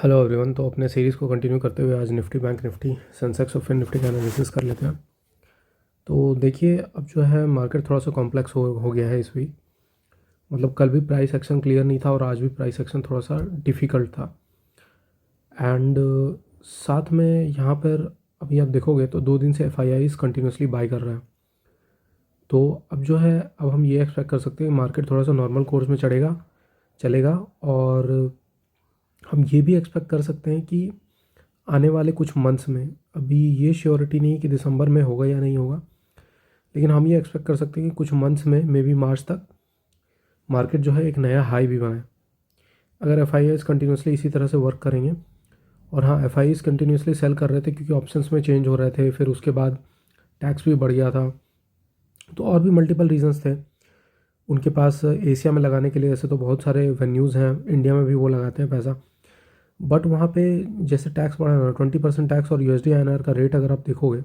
Hello everyone. तो अपने series को कंटिन्यू करते हुए आज निफ्टी, बैंक निफ्टी, सेंसेक्स और फिर निफ्टी का एनालिसिस कर लेते हैं। तो देखिए, अब जो है मार्केट थोड़ा सा कॉम्प्लेक्स हो गया है इस वीक। मतलब कल भी प्राइस एक्शन क्लियर नहीं था और आज भी प्राइस एक्शन थोड़ा सा डिफ़िकल्ट था। एंड साथ में यहाँ पर अभी आप देखोगे तो 2 दिन से एफआईआईज़ कंटिन्यूसली बाई कर रहे हैं। तो अब जो है, अब हम ये एक्सपेक्ट कर सकते हैं कि मार्केट थोड़ा सा नॉर्मल कोर्स में चलेगा। और हम ये भी एक्सपेक्ट कर सकते हैं कि आने वाले कुछ मंथ्स में, अभी ये श्योरिटी नहीं कि दिसंबर में होगा या नहीं होगा, लेकिन हम ये एक्सपेक्ट कर सकते हैं कि कुछ मंथ्स में, मे बी मार्च तक, मार्केट जो है एक नया हाई भी बनाए। अगर एफ आई कंटिन्यूसली इसी तरह से वर्क करेंगे। और हाँ, एफ आई कंटिन्यूसली सेल कर रहे थे क्योंकि ऑप्शंस में चेंज हो रहे थे, फिर उसके बाद टैक्स भी बढ़ गया था। तो और भी मल्टीपल रीजंस थे उनके पास एशिया में लगाने के लिए। ऐसे तो बहुत सारे वेन्यूज़ हैं, इंडिया में भी वो लगाते हैं पैसा, बट वहाँ पे जैसे टैक्स बढ़ा है 20% टैक्स, और यूएसडी आईएनआर का रेट अगर आप देखोगे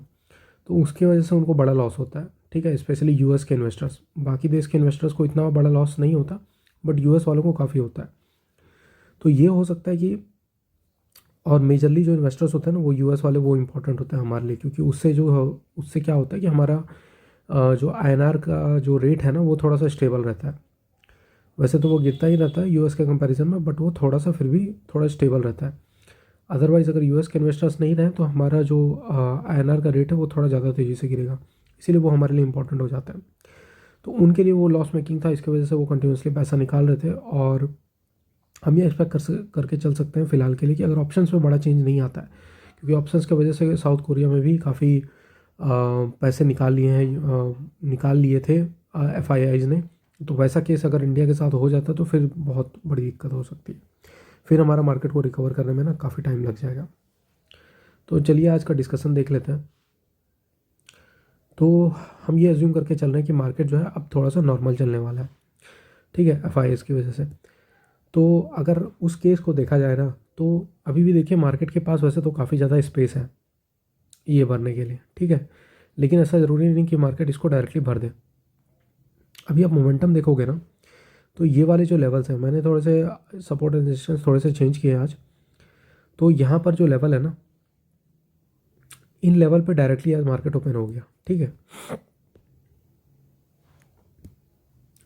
तो उसकी वजह से उनको बड़ा लॉस होता है। ठीक है, स्पेशली यूएस के इन्वेस्टर्स। बाकी देश के इन्वेस्टर्स को इतना बड़ा लॉस नहीं होता, बट यूएस वालों को काफ़ी होता है। तो ये हो सकता है कि, और मेजरली जो इन्वेस्टर्स होते हैं ना, वो यूएस वाले, वो इंपॉर्टेंट होते हैं हमारे लिए, क्योंकि उससे क्या होता है कि हमारा जो आईएनआर का जो रेट है ना, वो थोड़ा सा स्टेबल रहता है। वैसे तो वो गिरता ही रहता है यूएस के कंपैरिजन में, बट वो थोड़ा सा फिर भी थोड़ा स्टेबल रहता है। अदरवाइज़ अगर यूएस के इन्वेस्टर्स नहीं रहे तो हमारा जो आईएनआर का रेट है वो थोड़ा ज़्यादा तेज़ी से गिरेगा, इसीलिए वो हमारे लिए इंपॉर्टेंट हो जाता है। तो उनके लिए वो लॉस मेकिंग था, इसकी वजह से वो कंटिन्यूसली पैसा निकाल रहे थे। और हम ये एक्सपेक्ट करके चल सकते हैं फ़िलहाल के लिए कि अगर ऑप्शंस में बड़ा चेंज नहीं आता है, क्योंकि ऑप्शंस की वजह से साउथ कोरिया में भी काफ़ी पैसे निकाल लिए थे एफ आई आईज़ ने। तो वैसा केस अगर इंडिया के साथ हो जाता तो फिर बहुत बड़ी दिक्कत हो सकती है। फिर हमारा मार्केट को रिकवर करने में ना काफ़ी टाइम लग जाएगा। तो चलिए आज का डिस्कशन देख लेते हैं। तो हम ये एज्यूम करके चल रहे हैं कि मार्केट जो है अब थोड़ा सा नॉर्मल चलने वाला है। ठीक है, एफ की वजह से। तो अगर उस केस को देखा जाए ना, तो अभी भी देखिए मार्केट के पास वैसे तो काफ़ी ज़्यादा स्पेस है ये भरने के लिए। ठीक है, लेकिन ऐसा ज़रूरी नहीं कि मार्केट इसको डायरेक्टली भर दे। अभी आप मोमेंटम देखोगे ना, तो ये वाले जो लेवल्स हैं, मैंने थोड़े से सपोर्ट एंड रेजिस्टेंस थोड़े से चेंज किए आज। तो यहाँ पर जो लेवल है ना, इन लेवल पे डायरेक्टली आज मार्केट ओपन हो गया। ठीक है,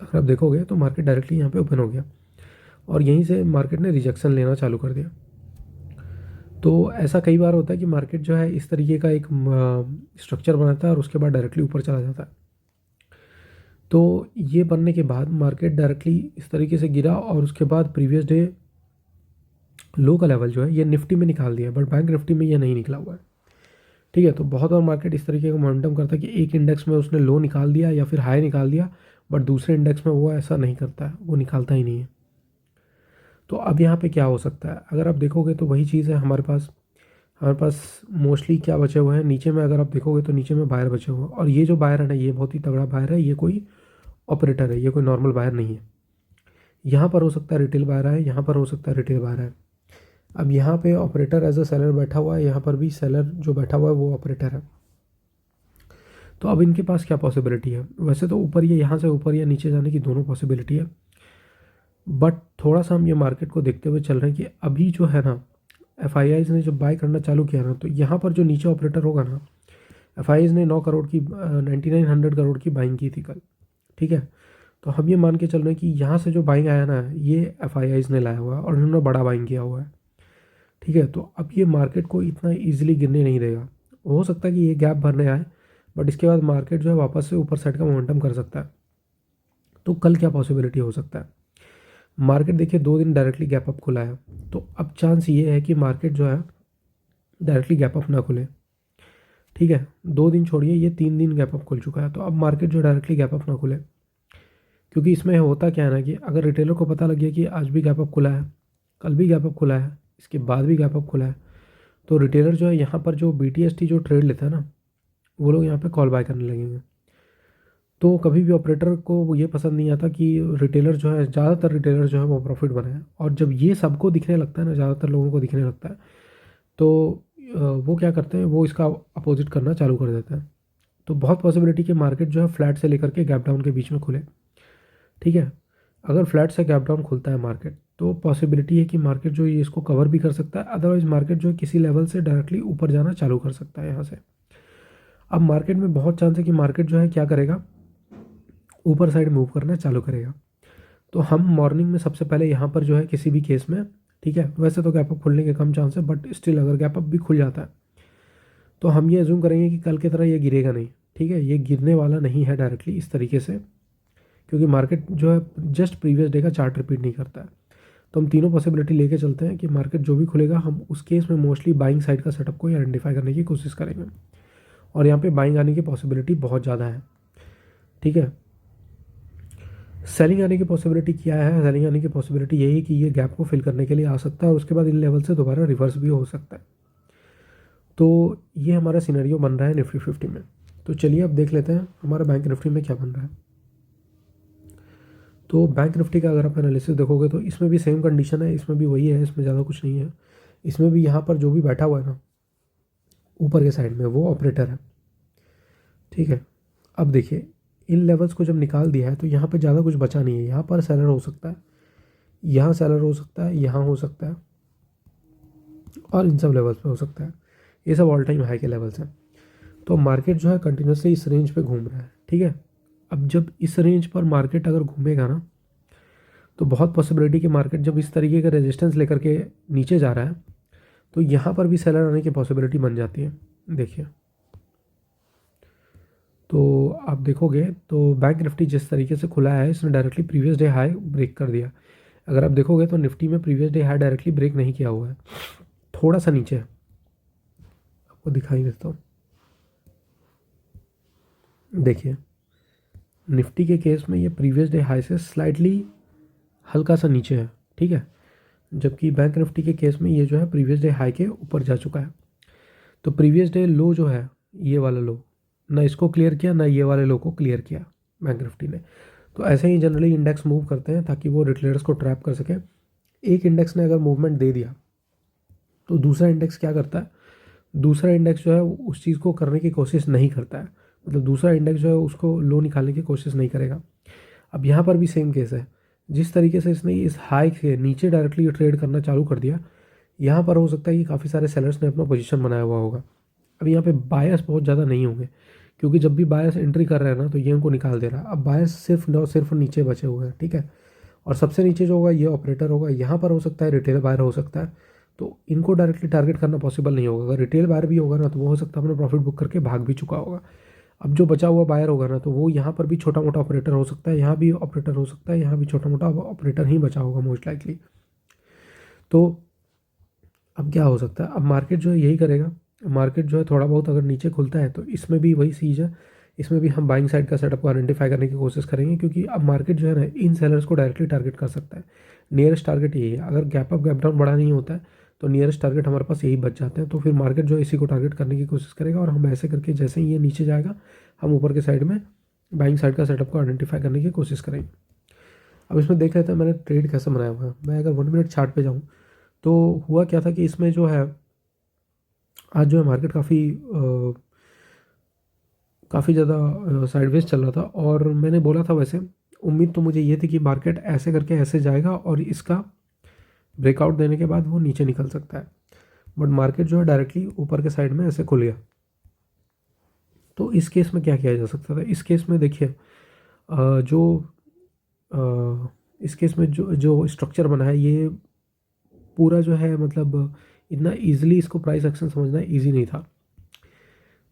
अगर आप देखोगे तो मार्केट डायरेक्टली यहाँ पे ओपन हो गया और यहीं से मार्केट ने रिजेक्शन लेना चालू कर दिया। तो ऐसा कई बार होता है कि मार्केट जो है इस तरीके का एक स्ट्रक्चर बनाता है और उसके बाद डायरेक्टली ऊपर चला जाता है। तो ये बनने के बाद मार्केट डायरेक्टली इस तरीके से गिरा और उसके बाद प्रीवियस डे लो का लेवल जो है ये निफ्टी में निकाल दिया, बट बैंक निफ्टी में ये नहीं निकला हुआ है। ठीक है, तो बहुत बार मार्केट इस तरीके का मोमेंटम करता है कि एक इंडेक्स में उसने लो निकाल दिया या फिर हाई निकाल दिया, बट दूसरे इंडेक्स में वो ऐसा नहीं करता है, वो निकालता ही नहीं है। तो अब यहाँ पे क्या हो सकता है, अगर आप देखोगे तो वही चीज़ है। हमारे पास मोस्टली क्या बचे हुए हैं नीचे में, अगर आप देखोगे तो नीचे में बायर बचे हुए हैं, और ये जो बायर है ना, ये बहुत ही तगड़ा बायर है। ये कोई ऑपरेटर है, ये कोई नॉर्मल बायर नहीं है। यहाँ पर हो सकता है रिटेल बायर है, यहाँ पर हो सकता है रिटेल बायर है। अब यहाँ पे ऑपरेटर एज अ सेलर बैठा हुआ है, यहाँ पर भी सेलर जो बैठा हुआ है वो ऑपरेटर है। तो अब इनके पास क्या पॉसिबिलिटी है, वैसे तो ऊपर या यहाँ से ऊपर या नीचे जाने की दोनों पॉसिबिलिटी है, बट थोड़ा सा हम ये मार्केट को देखते हुए चल रहे हैं कि अभी जो है ना, एफ ने जब बाय करना चालू किया ना, तो यहाँ पर जो नीचे ऑपरेटर होगा ना, एफ ने 9900 करोड़ की बाइंग की थी कल। ठीक है, तो हम ये मान के चल रहे हैं कि यहाँ से जो बाइंग आया ना, ये एफ ने लाया हुआ है और इन्होंने बड़ा बाइंग किया हुआ है। ठीक है, तो अब ये मार्केट को इतना ईजिली गिरने नहीं देगा। हो सकता है कि ये गैप भरने आए, बट इसके बाद मार्केट जो है वापस से ऊपर साइड का मोमेंटम कर सकता है। तो कल क्या पॉसिबिलिटी हो सकता है, मार्केट देखिए 2 दिन डायरेक्टली गैप अप खुला है, तो अब चांस ये है कि मार्केट जो है डायरेक्टली गैप अप ना खुले। ठीक है, 2 दिन छोड़िए, ये 3 दिन गैप अप खुल चुका है, तो अब मार्केट जो डायरेक्टली गैप अप ना खुले। क्योंकि इसमें होता क्या है ना कि अगर रिटेलर को पता लग गया कि आज भी गैप अप खुला है, कल भी गैप अप खुला है, इसके बाद भी गैप अप खुला है, तो रिटेलर जो है यहाँ पर जो BTST जो ट्रेड लेता है ना, वो लोग यहाँ पे कॉल बाय करने लगेंगे। तो कभी भी ऑपरेटर को वो ये पसंद नहीं आता कि रिटेलर जो है, ज़्यादातर रिटेलर जो है वो प्रॉफिट बनाए, और जब ये सबको दिखने लगता है ना, ज़्यादातर लोगों को दिखने लगता है, तो वो क्या करते हैं, वो इसका अपोजिट करना चालू कर देते हैं। तो बहुत पॉसिबिलिटी कि मार्केट जो है फ्लैट से लेकर के गैप डाउन के बीच में खुले। ठीक है, अगर फ्लैट से गैप डाउन खुलता है मार्केट, तो पॉसिबिलिटी है कि मार्केट जो है इसको कवर भी कर सकता है, अदरवाइज मार्केट जो है किसी लेवल से डायरेक्टली ऊपर जाना चालू कर सकता है यहाँ से। अब मार्केट में बहुत चांस है कि मार्केट जो है क्या करेगा, ऊपर साइड मूव करना चालू करेगा। तो हम मॉर्निंग में सबसे पहले यहाँ पर जो है किसी भी केस में, ठीक है, वैसे तो गैप अप खुलने के कम चांस है, बट स्टिल अगर गैप अप भी खुल जाता है तो हम ये अज्यूम करेंगे कि कल की तरह ये गिरेगा नहीं, ठीक है, ये गिरने वाला नहीं है डायरेक्टली इस तरीके से, क्योंकि मार्केट जो है जस्ट प्रीवियस डे का चार्ट रिपीट नहीं करता है। तो हम तीनों पॉसिबिलिटी लेके चलते हैं कि मार्केट जो भी खुलेगा हम उस केस में मोस्टली बाइंग साइड का सेटअप को आइडेंटिफाई करने की कोशिश करेंगे, और यहाँ पे बाइंग आने की पॉसिबिलिटी बहुत ज़्यादा है, ठीक है। सेलिंग आने की पॉसिबिलिटी क्या है, सेलिंग आने की पॉसिबिलिटी यही है कि ये गैप को फिल करने के लिए आ सकता है और उसके बाद इन लेवल से दोबारा रिवर्स भी हो सकता है। तो ये हमारा सिनेरियो बन रहा है निफ्टी 50 में। तो चलिए अब देख लेते हैं हमारा बैंक निफ्टी में क्या बन रहा है। तो बैंक निफ्टी का अगर आप एनालिसिस देखोगे तो इसमें भी सेम कंडीशन है, इसमें भी वही है, इसमें ज़्यादा कुछ नहीं है। इसमें भी यहाँ पर जो भी बैठा हुआ है ना ऊपर के साइड में वो ऑपरेटर है, ठीक है। अब देखिए इन लेवल्स को जब निकाल दिया है तो यहाँ पर ज़्यादा कुछ बचा नहीं है। यहाँ पर सेलर हो सकता है, यहाँ सेलर हो सकता है, यहाँ हो सकता है, और इन सब लेवल्स पे हो सकता है। ये सब ऑल टाइम हाई के लेवल्स हैं। तो मार्केट जो है कंटिन्यूसली इस रेंज पे घूम रहा है, ठीक है। अब जब इस रेंज पर मार्केट अगर घूमेगा ना तो बहुत पॉसिबिलिटी कि मार्केट जब इस तरीके का रेजिस्टेंस लेकर के नीचे जा रहा है तो यहाँ पर भी सेलर आने की पॉसिबिलिटी बन जाती है। देखिए तो आप देखोगे तो बैंक निफ्टी जिस तरीके से खुला है इसने directly previous day high break कर दिया। अगर आप देखोगे तो निफ्टी में previous day high directly break नहीं किया हुआ है, थोड़ा सा नीचे है, आपको दिखाई देता हूँ। देखिए निफ्टी के केस में ये प्रीवियस डे हाई से स्लाइटली हल्का सा नीचे है, ठीक है, जबकि बैंक निफ्टी के केस में ये जो है प्रीवियस डे हाई के ऊपर जा चुका है। तो प्रीवियस डे लो जो है ये वाला लो, ना इसको क्लियर किया ना ये वाले लो को क्लियर किया बैंक निफ्टी ने। तो ऐसे ही जनरली इंडेक्स मूव करते हैं ताकि वो रिटेलर्स को ट्रैप कर सकें। एक इंडेक्स ने अगर मूवमेंट दे दिया तो दूसरा इंडेक्स क्या करता है, दूसरा इंडेक्स जो है उस चीज़ को करने की कोशिश नहीं करता है, मतलब दूसरा इंडेक्स जो है उसको लो निकालने की कोशिश नहीं करेगा। अब यहाँ पर भी सेम केस है, जिस तरीके से इसने इस हाई के नीचे डायरेक्टली ट्रेड करना चालू कर दिया, यहाँ पर हो सकता है कि काफ़ी सारे सेलर्स ने अपना पोजीशन बनाया हुआ होगा। अब यहाँ पे बायस बहुत ज़्यादा नहीं होंगे, क्योंकि जब भी बायस एंट्री कर रहे हैं ना तो ये उनको निकाल दे रहा है। अब बायस सिर्फ नीचे बचे हुए हैं, ठीक है, और सबसे नीचे जो होगा ये ऑपरेटर होगा। यहाँ पर हो सकता है रिटेल बायर हो सकता है, तो इनको डायरेक्टली टारगेट करना पॉसिबल नहीं होगा। अगर रिटेल बायर भी होगा ना तो वो हो सकता है अपना प्रॉफिट बुक करके भाग भी चुका होगा। अब जो बचा हुआ बायर होगा ना तो वो यहाँ पर भी छोटा मोटा ऑपरेटर हो सकता है, यहाँ भी ऑपरेटर हो सकता है, यहाँ भी छोटा मोटा ऑपरेटर ही बचा होगा मोस्ट लाइकली। तो अब क्या हो सकता है, अब मार्केट जो है यही करेगा। मार्केट जो है थोड़ा बहुत अगर नीचे खुलता है तो इसमें भी वही चीज़ है, इसमें भी हम बाइंग साइड का सेटअप को आइडेंटिफाई करने की कोशिश करेंगे, क्योंकि अब मार्केट जो है ना इन सेलर्स को डायरेक्टली टारगेट कर सकता है। नियरेस्ट टारगेट यही है, अगर गैप अप गैप डाउन बड़ा नहीं होता है तो नियरेस्ट टारगेट हमारे पास यही बच जाते हैं। तो फिर मार्केट जो है इसी को टारगेट करने की कोशिश करेगा, और हम ऐसे करके जैसे ही ये नीचे जाएगा हम ऊपर के साइड में बाइंग साइड का सेटअप को आइडेंटिफाई करने की कोशिश करेंगे। अब इसमें देख लेते हैं मैंने ट्रेड कैसे बनाया हुआ है। मैं अगर 1 मिनट चार्ट पे जाऊँ तो हुआ क्या था कि इसमें जो है आज जो है मार्केट काफ़ी ज़्यादा साइडवेज चल रहा था, और मैंने बोला था वैसे उम्मीद तो मुझे ये थी कि मार्केट ऐसे करके ऐसे जाएगा और इसका ब्रेकआउट देने के बाद वो नीचे निकल सकता है, बट मार्केट जो है डायरेक्टली ऊपर के साइड में ऐसे खुल गया। तो इस केस में क्या किया जा सकता था, इस केस में देखिए इस केस में जो जो स्ट्रक्चर बना है ये पूरा जो है मतलब इतना ईजिली इसको प्राइस एक्शन समझना ईजी नहीं था।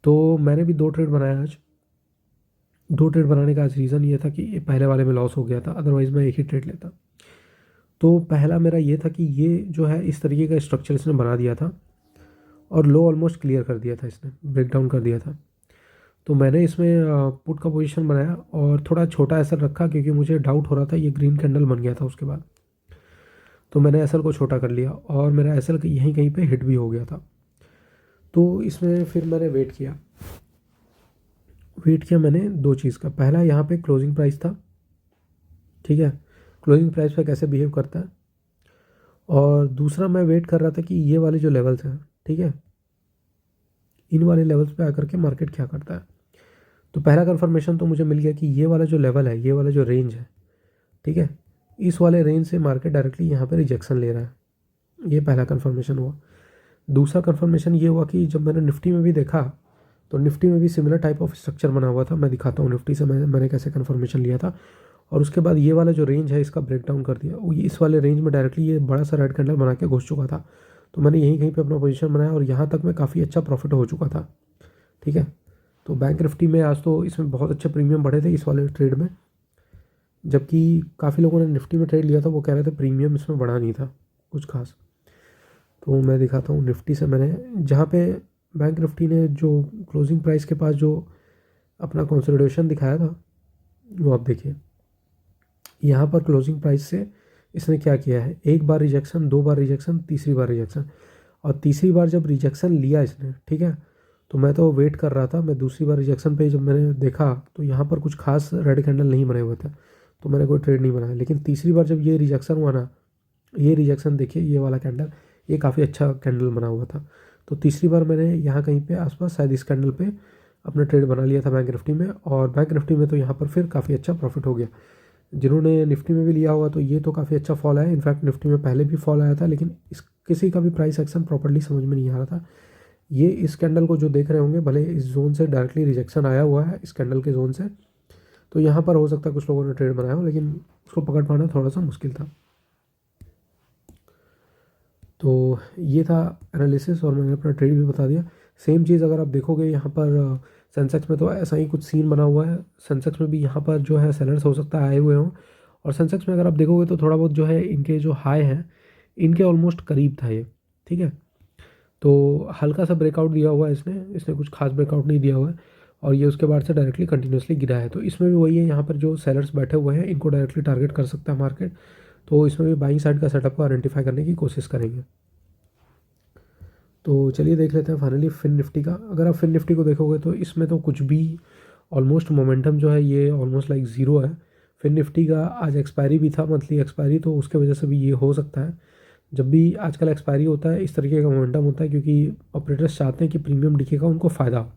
तो मैंने भी 2 ट्रेड बनाया आज। 2 ट्रेड बनाने का आज रीज़न ये था कि पहले वाले में लॉस हो गया था, अदरवाइज़ मैं एक ही ट्रेड लेता। तो पहला मेरा ये था कि ये जो है इस तरीके का स्ट्रक्चर इसने बना दिया था और लो ऑलमोस्ट क्लियर कर दिया था, इसने ब्रेक डाउन कर दिया था। तो मैंने इसमें पुट का पोजीशन बनाया और थोड़ा छोटा एसएल रखा, क्योंकि मुझे डाउट हो रहा था ये ग्रीन कैंडल बन गया था उसके बाद। तो मैंने एसएल को छोटा कर लिया और मेरा एसएल यहीं कहीं पे हिट भी हो गया था। तो इसमें फिर मैंने वेट किया मैंने 2 चीज़ का। पहला यहाँ पे क्लोजिंग प्राइस था, ठीक है, क्लोजिंग प्राइस पे कैसे बिहेव करता है, और दूसरा मैं वेट कर रहा था कि ये वाले जो लेवल्स हैं, ठीक है, इन वाले लेवल्स पे आकर के मार्केट क्या करता है। तो पहला कन्फर्मेशन तो मुझे मिल गया कि ये वाला जो लेवल है, ये वाला जो रेंज है, ठीक है, इस वाले रेंज से मार्केट डायरेक्टली यहाँ पे रिजेक्शन ले रहा है, ये पहला कन्फर्मेशन हुआ। दूसरा कन्फर्मेशन ये हुआ कि जब मैंने निफ्टी में भी देखा तो निफ्टी में भी सिमिलर टाइप ऑफ स्ट्रक्चर बना हुआ था। मैं दिखाता हूँ निफ्टी से मैंने कैसे कन्फर्मेशन लिया था। और उसके बाद ये वाला जो रेंज है इसका ब्रेक डाउन कर दिया, इस वाले रेंज में डायरेक्टली ये बड़ा सा रेड कैंडल बना के घुस चुका था। तो मैंने यहीं कहीं पे अपना पोजीशन बनाया और यहाँ तक में काफ़ी अच्छा प्रॉफिट हो चुका था। ठीक है, तो बैंक निफ्टी में आज तो इसमें बहुत अच्छे प्रीमियम बढ़े थे इस वाले ट्रेड में, जबकि काफ़ी लोगों ने निफ्टी में ट्रेड लिया था वो कह रहे थे प्रीमियम इसमें बढ़ा नहीं था कुछ खास। तो मैं दिखाता हूँ निफ्टी से मैंने जहाँ पे बैंक निफ्टी ने जो क्लोजिंग प्राइस के पास जो अपना कंसोलिडेशन दिखाया था वो आप देखिए। यहाँ पर क्लोजिंग प्राइस से इसने क्या किया है, एक बार रिजेक्शन, दो बार रिजेक्शन, तीसरी बार रिजेक्शन। और तीसरी बार जब रिजेक्शन लिया इसने, ठीक है, तो मैं तो वेट कर रहा था। मैं दूसरी बार रिजेक्शन पे जब मैंने देखा तो यहाँ पर कुछ खास रेड कैंडल नहीं बने हुए थे, तो मैंने कोई ट्रेड नहीं बनाया। लेकिन तीसरी बार जब ये रिजेक्शन हुआ ना, ये रिजेक्शन देखिए, ये वाला कैंडल, ये काफ़ी अच्छा कैंडल बना हुआ था। तो तीसरी बार मैंने यहाँ कहीं पे आसपास शायद इस कैंडल पे अपना ट्रेड बना लिया था बैंक निफ्टी में, और बैंक निफ्टी में तो यहाँ पर फिर काफ़ी अच्छा प्रॉफिट हो गया। जिन्होंने निफ्टी में भी लिया हुआ तो ये तो काफ़ी अच्छा फॉल आया। इनफैक्ट निफ्टी में पहले भी फॉल आया था, लेकिन इस किसी का भी प्राइस एक्शन प्रॉपर्ली समझ में नहीं आ रहा था। ये इस कैंडल को जो देख रहे होंगे, भले इस जोन से डायरेक्टली रिजेक्शन आया हुआ है इस कैंडल के जोन से, तो यहाँ पर हो सकता है कुछ लोगों ने ट्रेड बनाया हो, लेकिन उसको पकड़ पाना थोड़ा सा मुश्किल था। तो ये था एनालिसिस और मैंने अपना ट्रेड भी बता दिया। सेम चीज़ अगर आप देखोगे यहाँ पर सेंसेक्स में तो ऐसा ही कुछ सीन बना हुआ है। सेंसेक्स में भी यहाँ पर जो है सेलर्स हो सकता है आए हुए हों, और सेंसेक्स में अगर आप देखोगे तो थोड़ा बहुत जो है इनके जो हाई हैं इनके ऑलमोस्ट करीब था ये। ठीक है, तो हल्का सा ब्रेकआउट दिया हुआ है इसने कुछ खास ब्रेकआउट नहीं दिया हुआ है, और ये उसके बाद से डायरेक्टली कंटिन्यूसली गिरा है। तो इसमें भी वही है, यहाँ पर जो सेलर्स बैठे हुए हैं इनको डायरेक्टली टारगेट कर सकता है मार्केट। तो इसमें भी बाइंग साइड का सेटअप को आइडेंटिफाई करने की कोशिश करेंगे। तो चलिए देख लेते हैं फाइनली फिन निफ्टी का। अगर आप फिन निफ्टी को देखोगे तो इसमें तो कुछ भी ऑलमोस्ट मोमेंटम जो है ये ऑलमोस्ट लाइक ज़ीरो है। फिन निफ्टी का आज एक्सपायरी भी था, मंथली एक्सपायरी, तो उसके वजह से भी ये हो सकता है। जब भी आजकल एक्सपायरी होता है इस तरीके का मोमेंटम होता है, क्योंकि ऑपरेटर्स चाहते हैं कि प्रीमियम दिखे का उनको फ़ायदा हो।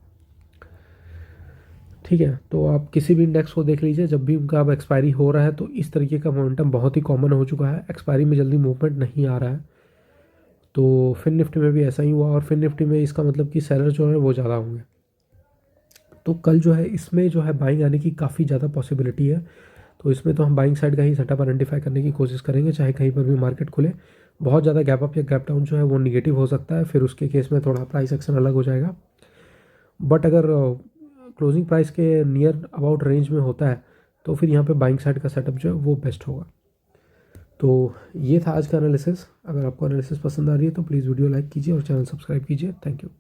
ठीक है, तो आप किसी भी इंडेक्स को देख लीजिए, जब भी उनका अब एक्सपायरी हो रहा है तो इस तरीके का मोमेंटम बहुत ही कॉमन हो चुका है। एक्सपायरी में जल्दी मूवमेंट नहीं आ रहा है। तो फिन निफ्टी में भी ऐसा ही हुआ, और फिन निफ्टी में इसका मतलब कि सेलर जो है वो ज़्यादा होंगे। तो कल जो है इसमें जो है बाइंग आने की काफ़ी ज़्यादा पॉसिबिलिटी है। तो इसमें तो हम बाइंग साइड का ही सेटअप आइडेंटिफाई करने की कोशिश करेंगे, चाहे कहीं पर भी मार्केट खुले। बहुत ज़्यादा गैप अप या गैप डाउन जो है वो निगेटिव हो सकता है, फिर उसके केस में थोड़ा प्राइस एक्शन अलग हो जाएगा। बट अगर क्लोजिंग प्राइस के नियर अबाउट रेंज में होता है तो फिर यहाँ पे बाइंग साइड का सेटअप जो है वो बेस्ट होगा। तो ये था आज का एनालिसिस। अगर आपको एनालिसिस पसंद आ रही है तो प्लीज़ वीडियो लाइक कीजिए और चैनल सब्सक्राइब कीजिए। Thank you.